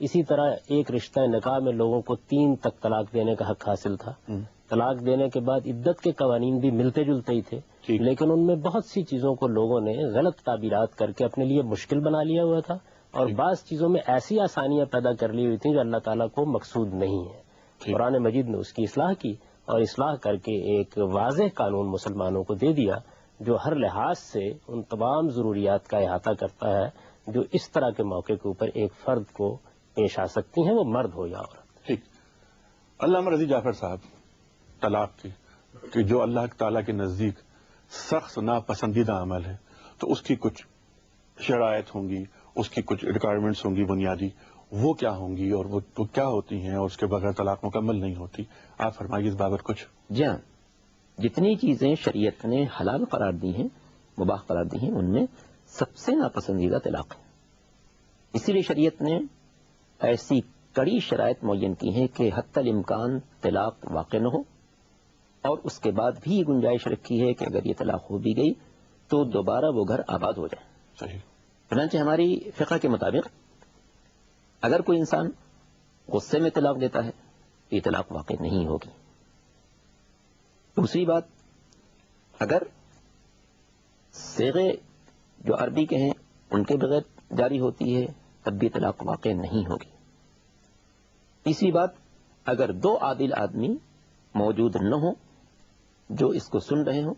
اسی طرح ایک رشتہ نکاح میں لوگوں کو 3 تک طلاق دینے کا حق حاصل تھا. طلاق دینے کے بعد عدت کے قوانین بھی ملتے جلتے ہی تھے، لیکن ان میں بہت سی چیزوں کو لوگوں نے غلط تعبیرات کر کے اپنے لیے مشکل بنا لیا ہوا تھا، اور بعض چیزوں میں ایسی آسانیاں پیدا کر لی ہوئی تھیں جو اللہ تعالیٰ کو مقصود نہیں ہے. قرآن مجید نے اس کی اصلاح کی، اور اصلاح کر کے ایک واضح قانون مسلمانوں کو دے دیا جو ہر لحاظ سے ان تمام ضروریات کا احاطہ کرتا ہے جو اس طرح کے موقع کے اوپر ایک فرد کو پیش آ سکتی ہیں، وہ مرد ہو یا عورت. ٹھیک. علامہ رضی جعفر صاحب، طلاق کی کہ جو اللہ تعالیٰ کے نزدیک سخت ناپسندیدہ عمل ہے، تو اس کی کچھ شرائط ہوں گی، اس کی کچھ ریکوائرمنٹس ہوں گی بنیادی، وہ کیا ہوں گی اور وہ کیا ہوتی ہیں، اور اس کے بغیر طلاق مکمل نہیں ہوتی. آپ فرمائیے اس بابت کچھ. جی ہاں، جتنی چیزیں شریعت نے حلال قرار دی ہیں، مباح قرار دی ہیں، ان میں سب سے ناپسندیدہ طلاق ہے. اسی لیے شریعت نے ایسی کڑی شرائط معین کی ہیں کہ حتی الامکان طلاق واقع نہ ہو، اور اس کے بعد بھی یہ گنجائش رکھی ہے کہ اگر یہ طلاق ہو بھی گئی تو دوبارہ وہ گھر آباد ہو جائے. صحیح. چنانچہ ہماری فقہ کے مطابق اگر کوئی انسان غصے میں طلاق دیتا ہے تو یہ طلاق واقع نہیں ہوگی. دوسری بات، اگر صیغے جو عربی کے ہیں ان کے بغیر جاری ہوتی ہے تب بھی طلاق واقع نہیں ہوگی. تیسری بات، اگر 2 عادل آدمی موجود نہ ہوں جو اس کو سن رہے ہوں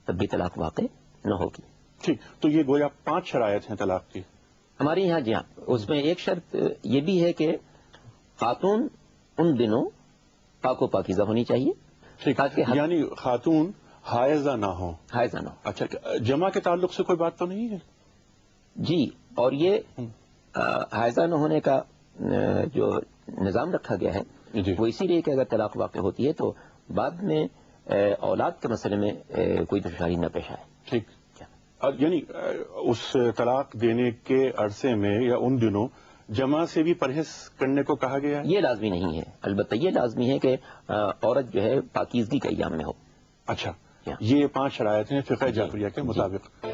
تب بھی طلاق واقع نہ ہوگی. ٹھیک. تو یہ گویا 5 شرائط ہیں طلاق کی ہمارے یہاں. جی ہاں، اس میں ایک شرط یہ بھی ہے کہ خاتون ان دنوں پاک و پاکیزہ ہونی چاہیے. یعنی خاتون حائضہ نہ ہو. حائضہ نہ ہو. اچھا، جمع کے تعلق سے کوئی بات تو نہیں ہے؟ جی، اور یہ حائضہ نہ ہونے کا جو نظام رکھا گیا ہے وہ اسی لیے کہ اگر طلاق واقع ہوتی ہے تو بعد میں اولاد کے مسئلے میں کوئی دشواری نہ پیش آئے. ٹھیک. یعنی اس طلاق دینے کے عرصے میں یا ان دنوں جمع سے بھی پرہیز کرنے کو کہا گیا ہے؟ یہ لازمی نہیں ہے، البتہ یہ لازمی ہے کہ عورت جو ہے پاکیزگی کے ایام میں ہو. اچھا، یہ 5 شرائط ہیں فقہ جعفریہ کے مطابق.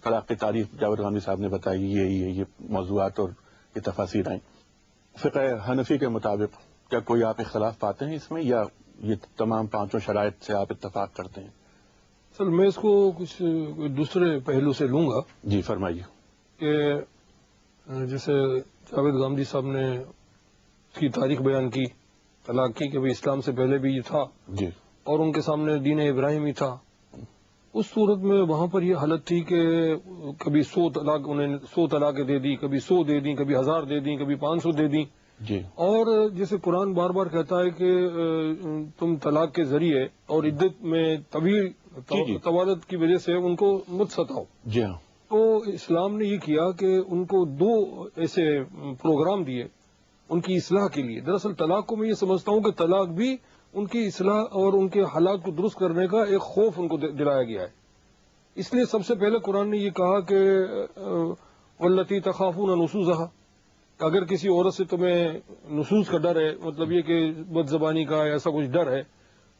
طلاق کی تعریف جاوید غامدی صاحب نے بتائی، یہ موضوعات اور یہ تفاصیر آئیں. فقہ حنفی کے مطابق کیا کوئی آپ اختلاف پاتے ہیں اس میں، یا یہ تمام 5 شرائط سے آپ اتفاق کرتے ہیں؟ سر میں اس کو کچھ دوسرے پہلو سے لوں گا. جی فرمائیے. کہ جیسے جاوید غامدی صاحب نے اس کی تاریخ بیان کی طلاق کی کہ بھئی اسلام سے پہلے بھی یہ تھا جی، اور ان کے سامنے دین ابراہیم ہی تھا. اس صورت میں وہاں پر یہ حالت تھی کہ کبھی 100 طلاق انہیں 100 طلاقیں دے دی، کبھی 100 دے دی، کبھی 1000 دے دی، کبھی 500 دے دی. جی. اور جیسے قرآن بار بار کہتا ہے کہ تم طلاق کے ذریعے اور عدت میں طویل طوالت کی وجہ سے ان کو مت ستاؤ. جی ہاں. تو اسلام نے یہ کیا کہ ان کو 2 ایسے پروگرام دیے ان کی اصلاح کے لیے. دراصل طلاق کو میں یہ سمجھتا ہوں کہ طلاق بھی ان کی اصلاح اور ان کے حالات کو درست کرنے کا ایک خوف ان کو دلایا گیا ہے. اس لیے سب سے پہلے قرآن نے یہ کہا کہ واللتی تخافون نشوزہا، اگر کسی عورت سے تمہیں نشوز کا ڈر ہے، مطلب یہ کہ بد زبانی کا ایسا کچھ ڈر ہے،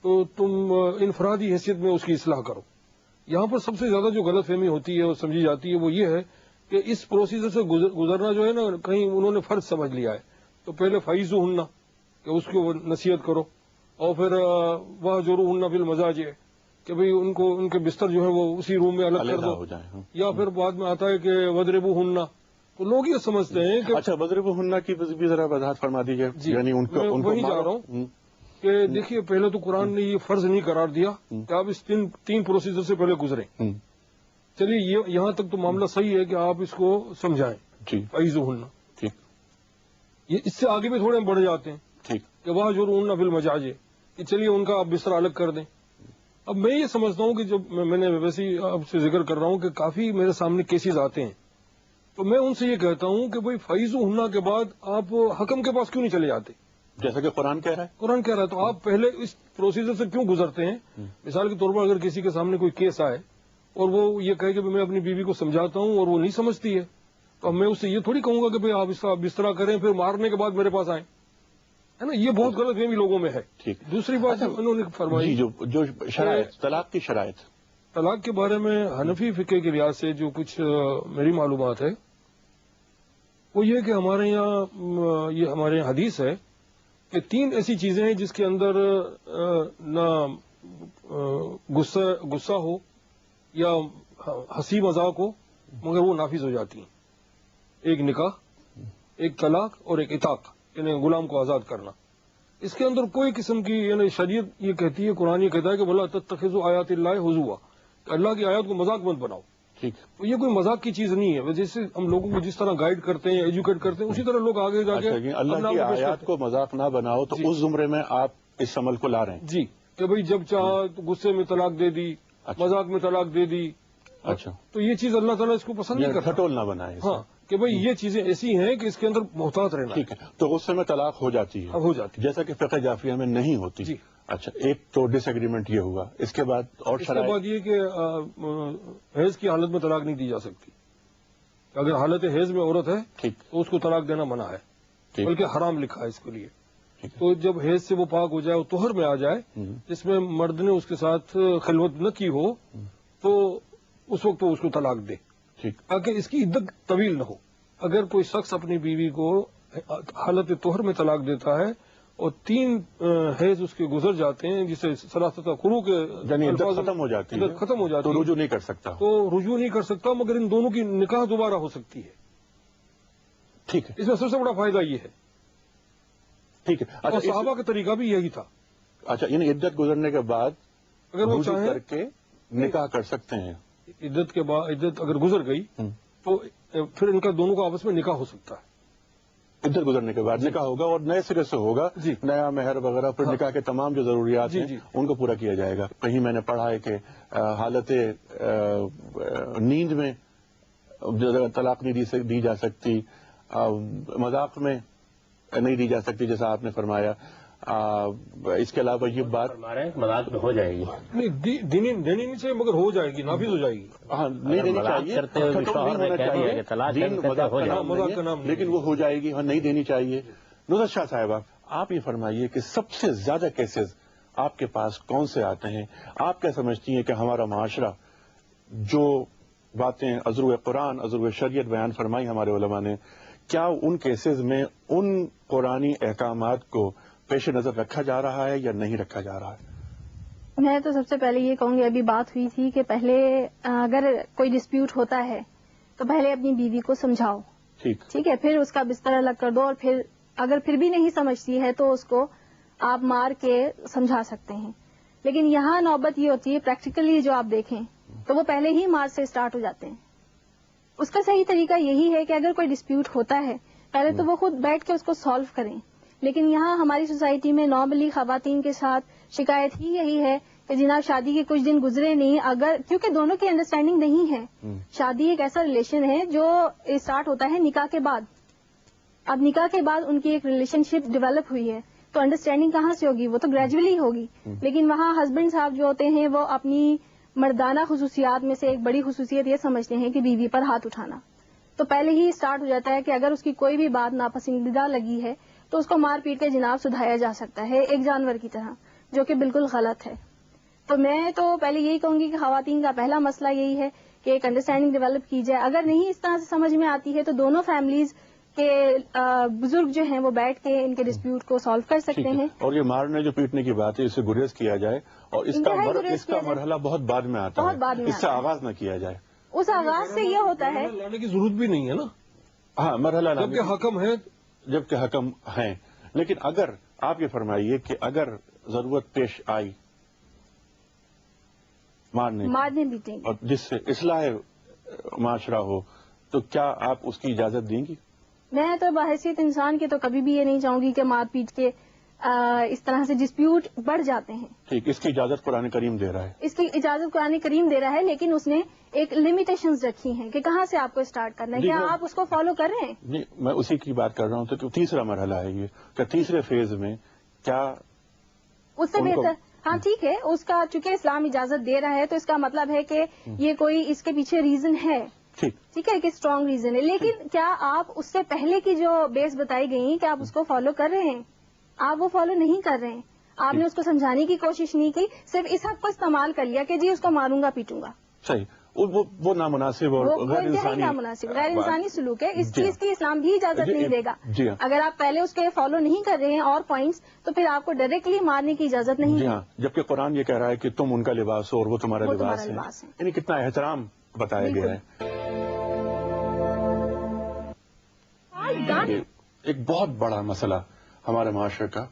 تو تم انفرادی حیثیت میں اس کی اصلاح کرو. یہاں پر سب سے زیادہ جو غلط فہمی ہوتی ہے اور سمجھی جاتی ہے وہ یہ ہے کہ اس پروسیجر سے گزرنا جو ہے نا کہیں انہوں نے فرض سمجھ لیا ہے. تو پہلے فائزوہن کہ اس کو نصیحت کرو، اور پھر واہجروہن فی المضاجع کہ بھئی ان کو ان کے بستر جو ہے وہ اسی روم میں الگ کر دو. یا پھر بعد میں آتا ہے کہ وضربوہن. تو لوگ یہ سمجھتے ہیں کہ اچھا وضربوہن کی بھی ذرا وضاحت فرما دیجیے. یعنی ان کو وہی جا رہا ہوں کہ دیکھیے پہلے تو قرآن نے یہ فرض نہیں قرار دیا کہ آپ اس 3 پروسیجر سے پہلے گزریں. چلیے یہاں تک تو معاملہ صحیح ہے کہ آپ اس کو سمجھائیں. جی. فائزوہن. ٹھیک. یہ اس سے آگے بھی تھوڑے بڑھ جاتے ہیں. ٹھیک. کہ واہجروہن فی المضاجع کہ چلیے ان کا آپ بستر الگ کر دیں. اب میں یہ سمجھتا ہوں کہ جب میں نے ویسے ہی آپ سے ذکر کر رہا ہوں کہ کافی میرے سامنے کیسز آتے ہیں، تو میں ان سے یہ کہتا ہوں کہ بھئی فائزوہن کے بعد آپ حکم کے پاس کیوں نہیں چلے جاتے؟ جیسا کہ قرآن کہہ رہا ہے. قرآن کہہ رہا ہے تو آپ پہلے اس پروسیجر سے کیوں گزرتے ہیں؟ مثال کے طور پر اگر کسی کے سامنے کوئی کیس آئے اور وہ یہ کہے کہ میں اپنی بیوی کو سمجھاتا ہوں اور وہ نہیں سمجھتی ہے، تو میں اس سے یہ تھوڑی کہوں گا کہ بھئی آپ اس کا بستر کریں پھر مارنے کے بعد میرے پاس آئیں، ہے نا. یہ بہت غلط فہمی لوگوں میں ہے. دوسری بات انہوں نے فرمائی جو شرائط طلاق کی شرائط طلاق کے بارے میں حنفی فقہ کے لحاظ سے جو کچھ میری معلومات ہے وہ یہ کہ ہمارے یہاں یہ ہمارے یہاں حدیث ہے کہ 3 ایسی چیزیں ہیں جس کے اندر نہ غصہ ہو یا ہنسی مذاق ہو مگر وہ نافذ ہو جاتی ہیں. ایک نکاح، ایک طلاق اور ایک عتاق، یعنی غلام کو آزاد کرنا. اس کے اندر کوئی قسم کی یعنی شریعت یہ کہتی ہے، قرآن یہ کہتا ہے کہ بلا تتخذوا آیات اللہ ہزوا، کہ اللہ کی آیات کو مذاق مت بناؤ. ٹھیک. تو یہ کوئی مذاق کی چیز نہیں ہے. جیسے ہم لوگوں کو جس طرح گائیڈ کرتے ہیں، ایجوکیٹ کرتے ہیں، اسی طرح لوگ آگے جا کے اللہ کی آیات کو مذاق نہ بناؤ، تو اس زمرے میں آپ اس عمل کو لا رہے ہیں. جی، کہ بھئی جب چاہا تو غصے میں طلاق دے دی، مذاق میں طلاق دے دی. اچھا، تو یہ چیز اللہ تعالیٰ اس کو پسند نہیں کرتا. کھٹول نہ بنائے. ہاں، کہ بھئی یہ چیزیں ایسی ہیں کہ اس کے اندر محتاط رہنا. ٹھیک ہے. تو غصے میں طلاق ہو جاتی ہے، ہو جاتی جیسا کہ فقہ جعفریہ میں نہیں ہوتی. جی. اچھا، ایک تو ڈس ایگریمنٹ یہ ہوا. اس کے بعد اور اس کے بعد یہ کہ حیض کی حالت میں طلاق نہیں دی جا سکتی. اگر حالت حیض میں عورت ہے ٹھیک تو اس کو طلاق دینا منع ہے، ٹھیک. بلکہ حرام لکھا ہے اس کے لیے. ٹھیک ہے. تو جب حیض سے وہ پاک ہو جائے، وہ طہر میں آ جائے، جس میں مرد نے اس کے ساتھ خلوت نہ کی ہو، تو اس وقت وہ اس کو طلاق دے، ٹھیک. تاکہ اس کی عدت طویل نہ ہو. اگر کوئی شخص اپنی بیوی کو حالت طہر میں طلاق دیتا ہے اور 3 حیض اس کے گزر جاتے ہیں، جسے ثلاثۃ قروء کے یعنی عدت ختم ہو جاتی ہے، عدت ختم ہو جاتی تو ہے، رجوع نہیں کر سکتا. تو رجوع نہیں کر سکتا، مگر ان دونوں کی نکاح دوبارہ ہو سکتی ہے. ٹھیک ہے. اس میں سب سے بڑا فائدہ یہ ہے. ٹھیک ہے. اور اچھا، صحابہ کا طریقہ بھی یہی تھا. اچھا، یعنی عدت گزرنے کے بعد اگر وہ رجوع چاہیں کر کے نکاح کر سکتے ہیں. عدت کے بعد عدت اگر گزر گئی تو پھر ان کا دونوں کا آپس میں نکاح ہو سکتا ہے. عدت گزرنے کے بعد نکاح ہوگا اور نئے سرے سے ہوگا. جی. نیا مہر وغیرہ، پھر نکاح کے تمام جو ضروریات جی، ہیں جی. ان کو پورا کیا جائے گا. کہیں میں نے پڑھا ہے کہ حالت نیند میں طلاق نہیں دی جا سکتی، مذاق میں نہیں دی جا سکتی، جیسا آپ نے فرمایا. اس کے علاوہ یہ بات مذاق میں ہو جائے گی، نہیں دینی نہیں چاہیے، مگر ہو جائے گی، نافذ ہو جائے گی. ہاں نہیں دینی چاہیے، کرتے ہوئے بھی شوہر نے کہہ دیا کہ طلاق دین مذاق کا نام مذاق نہیں کا ہے، نام نہیں لیکن وہ ہو جائے گی. ہاں نہیں دینی چاہیے. نصرت شاہ صاحبہ، آپ یہ فرمائیے کہ سب سے زیادہ کیسز آپ کے پاس کون سے آتے ہیں؟ آپ کیا سمجھتی ہیں کہ ہمارا معاشرہ جو باتیں عذر قرآن عذر شریعت بیان فرمائی ہمارے علماء نے، کیا ان کیسز میں ان قرآنی احکامات کو پیش نظر رکھا جا رہا ہے یا نہیں رکھا جا رہا ہے؟ میں تو سب سے پہلے یہ کہوں گی، ابھی بات ہوئی تھی کہ پہلے اگر کوئی ڈسپیوٹ ہوتا ہے تو پہلے اپنی بیوی کو سمجھاؤ. ٹھیک ہے، پھر اس کا بستر الگ کر دو، اور پھر اگر پھر بھی نہیں سمجھتی ہے تو اس کو آپ مار کے سمجھا سکتے ہیں. لیکن یہاں نوبت یہ ہوتی ہے پریکٹیکلی جو آپ دیکھیں تو وہ پہلے ہی مار سے اسٹارٹ ہو جاتے ہیں. اس کا صحیح طریقہ یہی ہے کہ اگر کوئی ڈسپیوٹ ہوتا ہے پہلے تو وہ خود بیٹھ کے اس کو سالو کریں. لیکن یہاں ہماری سوسائٹی میں نارملی خواتین کے ساتھ شکایت ہی یہی ہے کہ جناب شادی کے کچھ دن گزرے نہیں، اگر کیونکہ دونوں کی انڈرسٹینڈنگ نہیں ہے. شادی ایک ایسا ریلیشن ہے جو اسٹارٹ ہوتا ہے نکاح کے بعد. اب نکاح کے بعد ان کی ایک ریلیشن شپ ڈیولپ ہوئی ہے تو انڈرسٹینڈنگ کہاں سے ہوگی؟ وہ تو گریجولی ہوگی. لیکن وہاں ہسبینڈ صاحب جو ہوتے ہیں وہ اپنی مردانہ خصوصیات میں سے ایک بڑی خصوصیت یہ سمجھتے ہیں کہ بیوی پر ہاتھ اٹھانا. تو پہلے ہی اسٹارٹ ہو جاتا ہے کہ اگر اس کی کوئی بھی بات ناپسندیدہ لگی ہے تو اس کو مار پیٹ کے جناب سدھایا جا سکتا ہے ایک جانور کی طرح، جو کہ بالکل غلط ہے. تو میں تو پہلے یہی کہوں گی کہ خواتین کا پہلا مسئلہ یہی ہے کہ ایک انڈرسٹینڈنگ ڈیولپ کی جائے. اگر نہیں اس طرح سے سمجھ میں آتی ہے تو دونوں فیملیز کے بزرگ جو ہیں وہ بیٹھ کے ان کے ڈسپیوٹ کو سالو کر سکتے ہیں. اور یہ مارنے جو پیٹنے کی بات ہے اسے گریز کیا جائے، اور اس کا مرحلہ بہت بعد میں آتا ہے، اس سے آغاز نہ کیا جائے. اس آغاز سے یہ ہوتا ہے لانے کی ضرورت بھی نہیں ہے نا. ہاں، مرحلہ جبکہ حکم ہے، جبکہ حکم ہیں. لیکن اگر آپ یہ فرمائیے کہ اگر ضرورت پیش آئی مارنے پیٹیں اور جس سے اصلاح معاشرہ ہو، تو کیا آپ اس کی اجازت دیں گی؟ میں تو بحیثیت انسان کے تو کبھی بھی یہ نہیں چاہوں گی کہ مار پیٹ کے اس طرح سے ڈسپیوٹ بڑھ جاتے ہیں. ٹھیک، اس کی اجازت قرآن کریم دے رہا ہے. اس کی اجازت قرآن کریم دے رہا ہے، لیکن اس نے ایک لمیٹیشنز رکھی ہیں کہ کہاں سے آپ کو اسٹارٹ کرنا ہے. کیا آپ اس کو فالو کر رہے ہیں؟ نہیں، میں اسی کی بات کر رہا ہوں. تو تیسرا مرحلہ ہے یہ کہ تیسرے فیز میں کیا اس سے بہتر؟ ہاں ٹھیک ہے، اس کا چونکہ اسلام اجازت دے رہا ہے تو اس کا مطلب ہے کہ یہ کوئی اس کے پیچھے ریزن ہے. ٹھیک ہے کہ اسٹرانگ ریزن ہے. لیکن کیا آپ اس سے پہلے کی جو بیس بتائی گئی کہ آپ اس کو فالو کر رہے ہیں؟ آپ وہ فالو نہیں کر رہے ہیں. آپ نے اس کو سمجھانے کی کوشش نہیں کی، صرف اس حق کو استعمال کر لیا کہ جی اس کو ماروں گا پیٹوں گا. صحیح. وہ نامناسب اور غیر انسانی نامناسب غیر انسانی سلوک ہے. اس چیز کی اسلام بھی اجازت نہیں دے گا. جی ہاں. اگر آپ پہلے اس کے فالو نہیں کر رہے ہیں اور پوائنٹس تو پھر آپ کو ڈائریکٹلی مارنے کی اجازت نہیں. جی ہاں. جبکہ قرآن یہ کہہ رہا ہے کہ تم ان کا لباس ہو اور وہ تمہارا لباس ہے. یعنی کتنا احترام بتایا گیا ہے. ایک بہت بڑا مسئلہ ہمارے معاشرے کا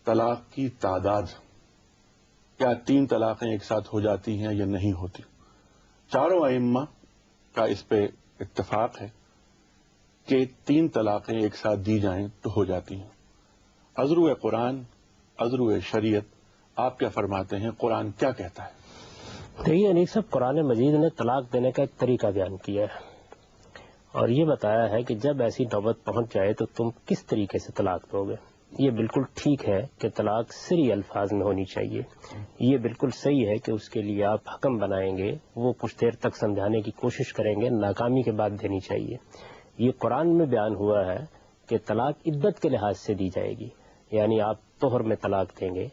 طلاق کی تعداد. کیا 3 طلاقیں ایک ساتھ ہو جاتی ہیں یا نہیں ہوتی؟ چاروں ائمہ کا اس پہ اتفاق ہے کہ 3 طلاقیں ایک ساتھ دی جائیں تو ہو جاتی ہیں. ازرو قرآن، ازرو شریعت، آپ کیا فرماتے ہیں؟ قرآن کیا کہتا ہے؟ دیکھیے انیس صاحب، قرآن مجید نے طلاق دینے کا ایک طریقہ بیان کیا ہے اور یہ بتایا ہے کہ جب ایسی نوبت پہنچ جائے تو تم کس طریقے سے طلاق دو گے. یہ بالکل ٹھیک ہے کہ طلاق سری الفاظ میں ہونی چاہیے. یہ بالکل صحیح ہے کہ اس کے لیے آپ حکم بنائیں گے، وہ کچھ دیر تک سمجھانے کی کوشش کریں گے، ناکامی کے بعد دینی چاہیے. یہ قرآن میں بیان ہوا ہے کہ طلاق عدت کے لحاظ سے دی جائے گی. یعنی آپ طہر میں طلاق دیں گے.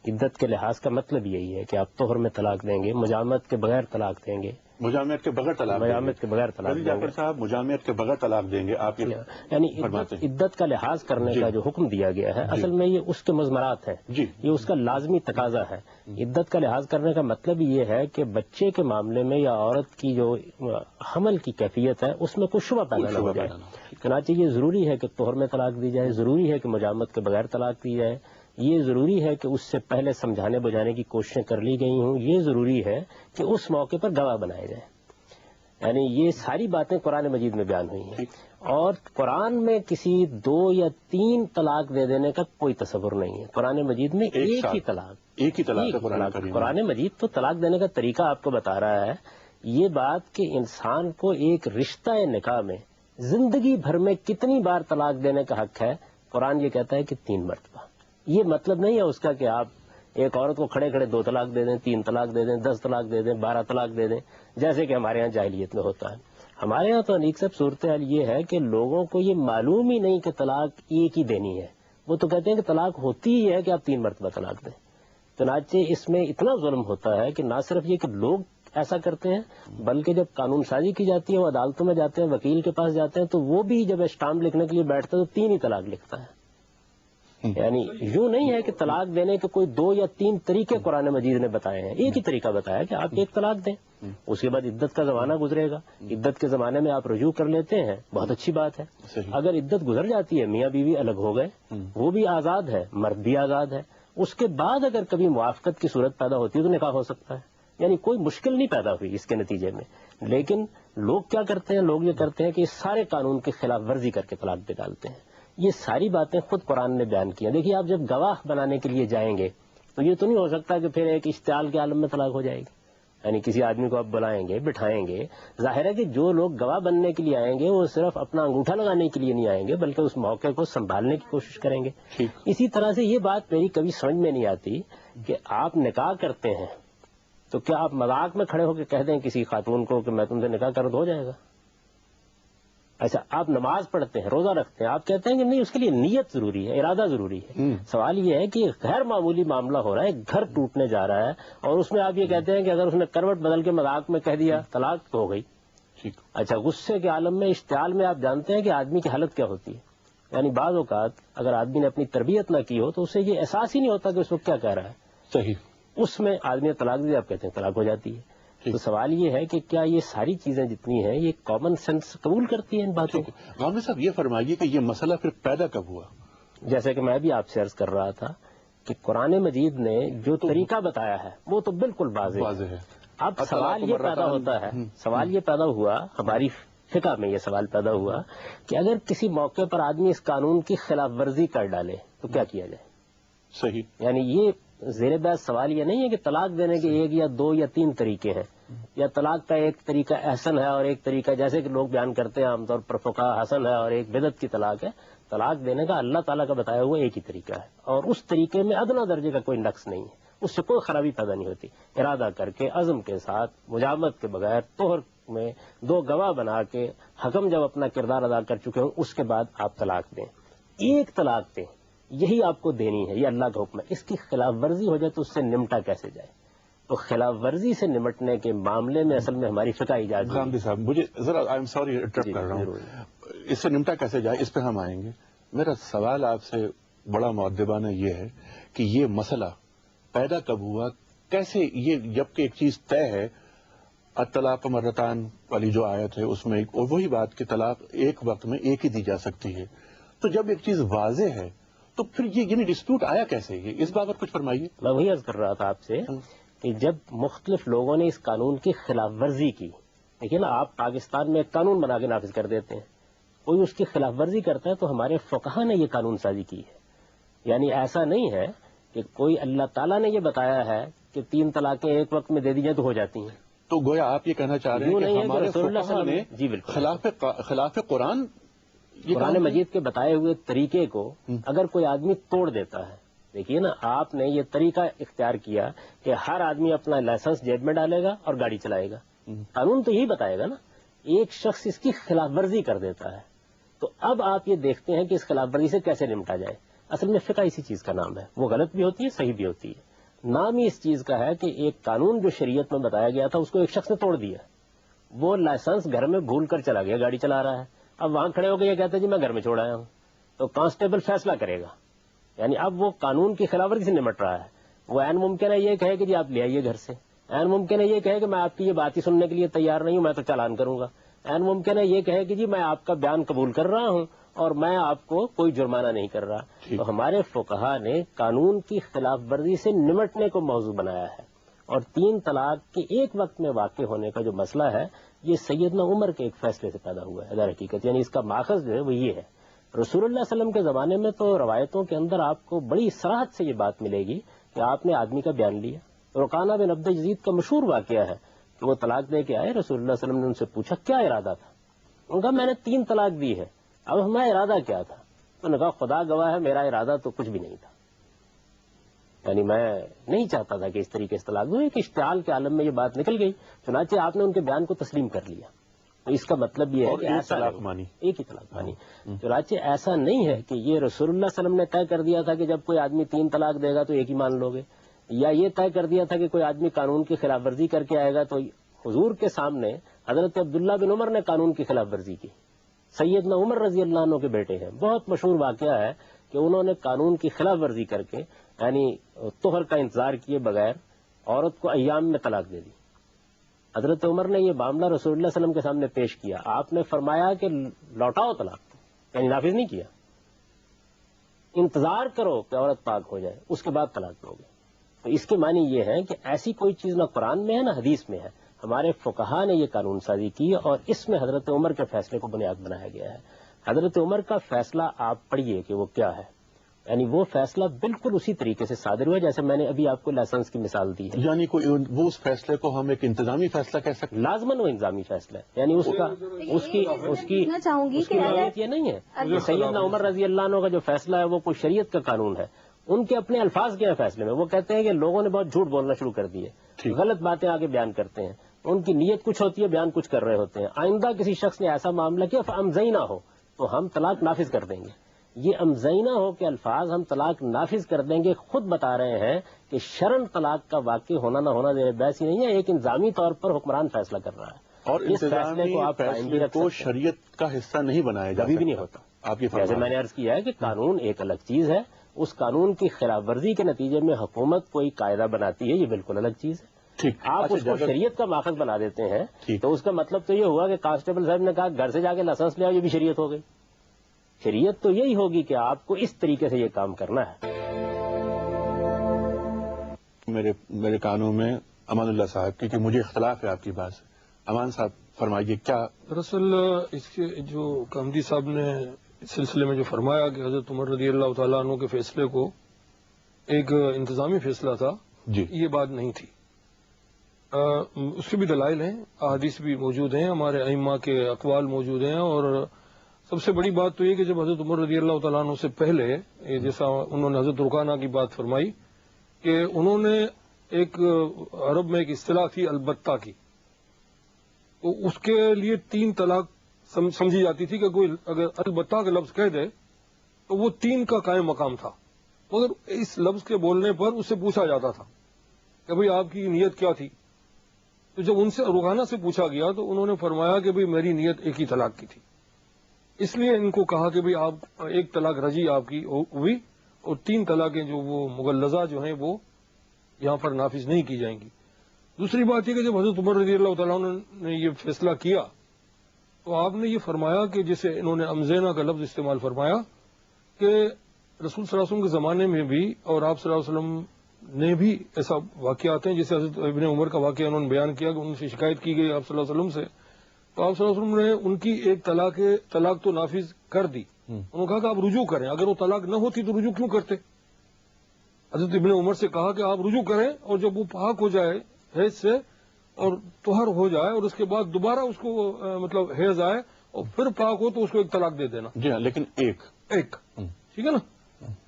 عدت کے لحاظ کا مطلب یہی ہے کہ آپ طہر میں طلاق دیں گے، مجامعت کے بغیر طلاق دیں گے. مجامعت کے بغیر طلاق؟ مجامعت کے بغیر طلاق. جعفر صاحب، مجامعت کے بغیر طلاق دیں گے آپ؟ یعنی عدت کا لحاظ کرنے کا جو حکم دیا گیا ہے اصل میں یہ اس کے مضمرات ہیں. یہ اس کا لازمی تقاضا ہے. عدت کا لحاظ کرنے کا مطلب یہ ہے کہ بچے کے معاملے میں یا عورت کی جو حمل کی کیفیت ہے اس میں کوئی شبہ پیدا نہ ہو جائے. چنانچہ یہ ضروری ہے کہ طہر میں طلاق دی جائے، ضروری ہے کہ مجامعت کے بغیر طلاق دی جائے، یہ ضروری ہے کہ اس سے پہلے سمجھانے بجھانے کی کوششیں کر لی گئی ہوں، یہ ضروری ہے کہ اس موقع پر گواہ بنائے جائیں. یعنی یہ ساری باتیں قرآن مجید میں بیان ہوئی ہیں اور قرآن میں کسی 2 یا 3 طلاق دے دینے کا کوئی تصور نہیں ہے. قرآن مجید میں ایک ہی طلاق. قرآن مجید تو طلاق دینے کا طریقہ آپ کو بتا رہا ہے. یہ بات کہ انسان کو ایک رشتہ نکاح میں زندگی بھر میں کتنی بار طلاق دینے کا حق ہے، قرآن یہ کہتا ہے کہ 3 مرتبہ. یہ مطلب نہیں ہے اس کا کہ آپ ایک عورت کو کھڑے کھڑے 2 طلاق دے دیں، 3 طلاق دے دیں، 10 طلاق دے دیں، 12 طلاق دے دیں، جیسے کہ ہمارے ہاں جاہلیت میں ہوتا ہے. ہمارے ہاں تو انیک صاحب صورتحال یہ ہے کہ لوگوں کو یہ معلوم ہی نہیں کہ طلاق ایک ہی دینی ہے. وہ تو کہتے ہیں کہ طلاق ہوتی ہی ہے کہ آپ 3 مرتبہ طلاق دیں. چنانچہ اس میں اتنا ظلم ہوتا ہے کہ نہ صرف یہ کہ لوگ ایسا کرتے ہیں بلکہ جب قانون سازی کی جاتی ہے، وہ عدالتوں میں جاتے ہیں، وکیل کے پاس جاتے ہیں، تو وہ بھی جب اسٹامپ لکھنے کے لیے بیٹھتا ہے تو 3 ہی طلاق لکھتا ہے. یعنی یوں نہیں ہے کہ طلاق دینے کے کوئی 2 یا 3 طریقے قرآن مجید نے بتائے ہیں. ایک ہی طریقہ بتایا کہ آپ 1 طلاق دیں، اس کے بعد عدت کا زمانہ گزرے گا. عدت کے زمانے میں آپ رجوع کر لیتے ہیں، بہت اچھی بات ہے. اگر عدت گزر جاتی ہے، میاں بیوی الگ ہو گئے، وہ بھی آزاد ہے، مرد بھی آزاد ہے. اس کے بعد اگر کبھی موافقت کی صورت پیدا ہوتی ہے تو نکاح ہو سکتا ہے. یعنی کوئی مشکل نہیں پیدا ہوئی اس کے نتیجے میں. لیکن لوگ کیا کرتے ہیں؟ لوگ یہ کرتے ہیں کہ سارے قانون کی خلاف ورزی کر کے طلاق دے ڈالتے ہیں. یہ ساری باتیں خود قرآن نے بیان کی ہیں. دیکھیے آپ جب گواہ بنانے کے لیے جائیں گے تو یہ تو نہیں ہو سکتا کہ پھر ایک اشتعال کے عالم میں طلاق ہو جائے گی. یعنی کسی آدمی کو آپ بلائیں گے، بٹھائیں گے. ظاہر ہے کہ جو لوگ گواہ بننے کے لیے آئیں گے وہ صرف اپنا انگوٹھا لگانے کے لیے نہیں آئیں گے بلکہ اس موقع کو سنبھالنے کی کوشش کریں گے. اسی طرح سے یہ بات میری کبھی سمجھ میں نہیں آتی کہ آپ نکاح کرتے ہیں تو کیا آپ مذاق میں کھڑے ہو کے کہہ دیں کسی خاتون کو کہ میں تم سے نکاح کروں تو ہو جائے گا؟ اچھا آپ نماز پڑھتے ہیں، روزہ رکھتے ہیں، آپ کہتے ہیں کہ نہیں اس کے لیے نیت ضروری ہے، ارادہ ضروری ہے. سوال یہ ہے کہ غیر معمولی معاملہ ہو رہا ہے، ایک گھر ٹوٹنے جا رہا ہے اور اس میں آپ یہ کہتے ہیں کہ اگر اس نے کروٹ بدل کے مذاق میں کہہ دیا طلاق تو ہو گئی. اچھا غصے کے عالم میں، اشتعال میں آپ جانتے ہیں کہ آدمی کی حالت کیا ہوتی ہے. یعنی بعض اوقات اگر آدمی نے اپنی تربیت نہ کی ہو تو اسے یہ احساس ہی نہیں ہوتا کہ اس وقت کیا کہہ رہا ہے. صحیح. اس میں آدمی نے طلاق دی، آپ کہتے ہیں طلاق ہو جاتی ہے. تو سوال یہ ہے کہ کیا یہ ساری چیزیں جتنی ہیں یہ کامن سینس قبول کرتی ہیں ان باتوں کو؟ غامدی صاحب یہ فرمائیے کہ یہ مسئلہ پھر پیدا کب ہوا؟ جیسے کہ میں بھی آپ سے عرض کر رہا تھا کہ قرآن مجید نے جو طریقہ بتایا ہے وہ تو بالکل واضح ہے. اب سوال یہ پیدا ہوتا ہے، سوال یہ پیدا ہوا، ہماری فقہ میں یہ سوال پیدا ہوا کہ اگر کسی موقع پر آدمی اس قانون کی خلاف ورزی کر ڈالے تو کیا کیا جائے؟ صحیح. یعنی یہ زیر بحث سوال یہ نہیں ہے کہ طلاق دینے کے 1 یا 2 یا 3 طریقے ہیں، یا طلاق کا ایک طریقہ احسن ہے اور ایک طریقہ جیسے کہ لوگ بیان کرتے ہیں عام طور پر فقہاء حسن ہے اور ایک بدعت کی طلاق ہے. طلاق دینے کا اللہ تعالیٰ کا بتایا ہوا ایک ہی طریقہ ہے اور اس طریقے میں ادنا درجے کا کوئی نقص نہیں ہے، اس سے کوئی خرابی پیدا نہیں ہوتی. ارادہ کر کے عزم کے ساتھ مجامت کے بغیر طہر میں 2 گواہ بنا کے حکم جب اپنا کردار ادا کر چکے ہوں اس کے بعد آپ طلاق دیں. 1 طلاق دیں، یہی آپ کو دینی ہے، یہ اللہ کا حکم ہے. اس کی خلاف ورزی ہو جائے تو اس سے نمٹا کیسے جائے؟ تو خلاف ورزی سے نمٹنے کے معاملے میں اصل میں ہماری فقہ ایجاد ہوئی۔ غامدی صاحب مجھے ذرا آئی ایم سوری انٹرپٹ کر رہا ہوں، اس سے نمٹا کیسے جائے اس پہ ہم آئیں گے۔ میرا سوال آپ سے بڑا مؤدبانہ یہ ہے کہ یہ مسئلہ پیدا کب ہوا، کیسے، یہ جبکہ ایک چیز طے ہے، الطلاق مرتان والی جو آیت ہے اس میں وہی بات کہ طلاق ایک وقت میں ایک ہی دی جا سکتی ہے، تو جب ایک چیز واضح ہے تو پھر یہ یعنی ڈسپیوٹ آیا کیسے؟ یہ اس بابت کچھ فرمائیے۔ میں وہی عرض کر رہا تھا آپ سے کہ جب مختلف لوگوں نے اس قانون کی خلاف ورزی کی، دیکھیے نا، آپ پاکستان میں ایک قانون بنا کے نافذ کر دیتے ہیں، کوئی اس کی خلاف ورزی کرتا ہے تو ہمارے فقہا نے یہ قانون سازی کی ہے۔ یعنی ایسا نہیں ہے کہ کوئی اللہ تعالیٰ نے یہ بتایا ہے کہ 3 طلاقیں ایک وقت میں دے دی جائیں تو ہو جاتی ہیں، تو گویا آپ یہ کہنا چاہ رہے ہیں کہ ہمارے فقہا نے جی بالکل خلاف قرآن قرآن مجید کے بتائے ہوئے طریقے کو اگر کوئی آدمی توڑ دیتا ہے، دیکھیے نا، آپ نے یہ طریقہ اختیار کیا کہ ہر آدمی اپنا لائسنس جیب میں ڈالے گا اور گاڑی چلائے گا، قانون تو یہی بتائے گا نا، ایک شخص اس کی خلاف ورزی کر دیتا ہے، تو اب آپ یہ دیکھتے ہیں کہ اس خلاف ورزی سے کیسے نمٹا جائے۔ اصل میں فقہ اسی چیز کا نام ہے، وہ غلط بھی ہوتی ہے صحیح بھی ہوتی ہے، نام ہی اس چیز کا ہے کہ ایک قانون جو شریعت میں بتایا گیا تھا اس کو ایک شخص نے توڑ دیا، وہ لائسنس گھر میں بھول کر چلا گیا، گاڑی چلا رہا ہے، اب وہاں کھڑے ہو کے یہ کہتا ہے جی میں گھر میں چھوڑ آیا ہوں، تو کانسٹیبل فیصلہ کرے گا، یعنی اب وہ قانون کی خلاف ورزی سے نمٹ رہا ہے۔ وہ عین ممکن ہے یہ کہے کہ جی آپ لے آئیے گھر سے، عین ممکن ہے یہ کہے کہ میں آپ کی یہ بات ہی سننے کے لیے تیار نہیں ہوں، میں تو چالان کروں گا، عین ممکن ہے یہ کہے کہ جی میں آپ کا بیان قبول کر رہا ہوں اور میں آپ کو کوئی جرمانہ نہیں کر رہا۔ تو ہمارے فقہا نے قانون کی خلاف ورزی سے نمٹنے کو موضوع بنایا ہے، اور 3 طلاق کے ایک وقت میں واقع ہونے کا جو مسئلہ ہے یہ سیدنا عمر کے ایک فیصلے سے پیدا ہوا ہے در حقیقت، یعنی اس کا ماخذ جو ہے وہ یہ ہے۔ رسول اللہ صلی اللہ علیہ وسلم کے زمانے میں تو روایتوں کے اندر آپ کو بڑی صراحت سے یہ بات ملے گی کہ آپ نے آدمی کا بیان لیا۔ رقانہ بن عبد یزید کا مشہور واقعہ ہے کہ وہ طلاق دے کے آئے، رسول اللہ صلی اللہ علیہ وسلم نے ان سے پوچھا کیا ارادہ تھا، ان کا میں نے 3 طلاق دی ہے، اب ہمارا ارادہ کیا تھا؟ انہوں نے کہا خدا گواہ ہے میرا ارادہ تو کچھ بھی نہیں تھا، یعنی میں نہیں چاہتا تھا کہ اس طریقے سے طلاق دوں، ایک اشتعال کے عالم میں یہ بات نکل گئی، چنانچہ آپ نے ان کے بیان کو تسلیم کر لیا۔ تو اس کا مطلب یہ ہے کہ ایک ہی طلاق مانی، چنانچہ ایسا نہیں ہے کہ یہ رسول اللہ صلی اللہ علیہ وسلم نے طے کر دیا تھا کہ جب کوئی آدمی 3 طلاق دے گا تو ایک ہی مان لو گے، یا یہ طے کر دیا تھا کہ کوئی آدمی قانون کی خلاف ورزی کر کے آئے گا تو حضور کے سامنے حضرت عبداللہ بن عمر نے قانون کی خلاف ورزی کی، سیدنا عمر رضی اللہ عنہ کے بیٹے ہیں، بہت مشہور واقعہ ہے کہ انہوں نے قانون کی خلاف ورزی کر کے یعنی طہر کا انتظار کیے بغیر عورت کو ایام میں طلاق دے دی۔ حضرت عمر نے یہ معاملہ رسول اللہ صلی اللہ علیہ وسلم کے سامنے پیش کیا، آپ نے فرمایا کہ لوٹاؤ طلاق، یعنی نافذ نہیں کیا، انتظار کرو کہ عورت پاک ہو جائے اس کے بعد طلاق دو گے۔ تو اس کے معنی یہ ہے کہ ایسی کوئی چیز نہ قرآن میں ہے نہ حدیث میں ہے، ہمارے فقہا نے یہ قانون سازی کی اور اس میں حضرت عمر کے فیصلے کو بنیاد بنایا گیا ہے۔ حضرت عمر کا فیصلہ آپ پڑھیے کہ وہ کیا ہے، یعنی وہ فیصلہ بالکل اسی طریقے سے صادر ہوا جیسے میں نے ابھی آپ کو لائسنس کی مثال دی ہے، یعنی کوئی وہ اس فیصلے کو ہم ایک انتظامی فیصلہ کہہ سکتے ہیں؟ لازماً وہ انتظامی فیصلہ ہے، یعنی اس کی چاہوں گی کہ یہ نہیں ہے کہ سیدنا عمر رضی اللہ عنہ کا جو فیصلہ ہے وہ کوئی شریعت کا قانون ہے، ان کے اپنے الفاظ کے ہیں فیصلے میں، وہ کہتے ہیں کہ لوگوں نے بہت جھوٹ بولنا شروع کر دیے، غلط باتیں آگے بیان کرتے ہیں، ان کی نیت کچھ ہوتی ہے بیان کچھ کر رہے ہوتے ہیں، آئندہ کسی شخص نے ایسا معاملہ کیا فامزینا ہو تو ہم طلاق نافذ کر دیں گے، یہ امزینا ہو کے الفاظ ہم طلاق نافذ کر دیں گے خود بتا رہے ہیں کہ شرعن طلاق کا واقع ہونا نہ ہونا زیر بحث ہی نہیں ہے، ایک انتظامی طور پر حکمران فیصلہ کر رہا ہے، اور اس فیصلے کو آپ فیصلے کو شریعت کا حصہ نہیں بنایا جا کبھی بھی نہیں ہوتا۔ آپ یہ جیسے میں نے عرض کیا ہے کہ قانون ایک الگ چیز ہے، اس قانون کی خلاف ورزی کے نتیجے میں حکومت کوئی قاعدہ بناتی ہے، یہ بالکل الگ چیز ہے۔ آپ اس کو شریعت کا ماخذ بنا دیتے ہیں تو اس کا مطلب تو یہ ہوا کہ کانسٹیبل صاحب نے کہا گھر سے جا کے لائسنس لے آؤ، یہ بھی شریعت ہو گئی۔ شریعت تو یہی ہوگی کہ آپ کو اس طریقے سے یہ کام کرنا ہے۔ میرے کانوں میں امان اللہ صاحب کی کہ مجھے اختلاف ہے آپ کی بات سے، امان صاحب فرمائیے کیا؟ دراصل اس کے جو قامدی صاحب نے اس سلسلے میں جو فرمایا کہ حضرت عمر رضی اللہ تعالیٰ عنہ کے فیصلے کو ایک انتظامی فیصلہ تھا، جی یہ بات نہیں تھی۔ اس کے بھی دلائل ہیں، احادیث بھی موجود ہیں، ہمارے ائمہ کے اقوال موجود ہیں، اور سب سے بڑی بات تو یہ کہ جب حضرت عمر رضی اللہ تعالیٰ عنہ سے پہلے جیسا انہوں نے حضرت رکانہ کی بات فرمائی کہ انہوں نے ایک عرب میں ایک اصطلاح تھی البتہ کی، تو اس کے لیے 3 طلاق سمجھی جاتی تھی کہ کوئی اگر البتہ کا لفظ کہہ دے تو وہ 3 کا قائم مقام تھا، مگر اس لفظ کے بولنے پر اس سے پوچھا جاتا تھا کہ بھئی آپ کی نیت کیا تھی؟ تو جب ان سے روحانہ سے پوچھا گیا تو انہوں نے فرمایا کہ بھئی میری نیت ایک ہی طلاق کی تھی، اس لیے ان کو کہا کہ بھئی آپ ایک طلاق رجی آپ کی ہوئی اور 3 طلاقیں جو وہ مغلظہ جو ہیں وہ یہاں پر نافذ نہیں کی جائیں گی۔ دوسری بات یہ کہ جب حضرت عمر رضی اللہ تعالیٰ عنہ نے یہ فیصلہ کیا تو آپ نے یہ فرمایا کہ جسے انہوں نے امزینہ کا لفظ استعمال فرمایا کہ رسول صلی اللہ علیہ وسلم کے زمانے میں بھی اور آپ صلی اللہ علیہ وسلم نے بھی ایسا واقعات ہیں، جیسے حضرت ابن عمر کا واقعہ انہوں نے بیان کیا کہ ان سے شکایت کی گئی آپ صلی اللہ علیہ وسلم سے، تو آپ صلی اللہ علیہ وسلم نے ان کی ایک طلاق تو نافذ کر دی۔ انہوں نے کہا کہ آپ رجوع کریں، اگر وہ طلاق نہ ہوتی تو رجوع کیوں کرتے؟ حضرت ابن عمر سے کہا کہ آپ رجوع کریں اور جب وہ پاک ہو جائے حیض سے اور طہر ہو جائے اور اس کے بعد دوبارہ اس کو مطلب حیض آئے اور پھر پاک ہو تو اس کو ایک طلاق دے دینا۔ جی ہاں، لیکن ایک ٹھیک ہے نا؟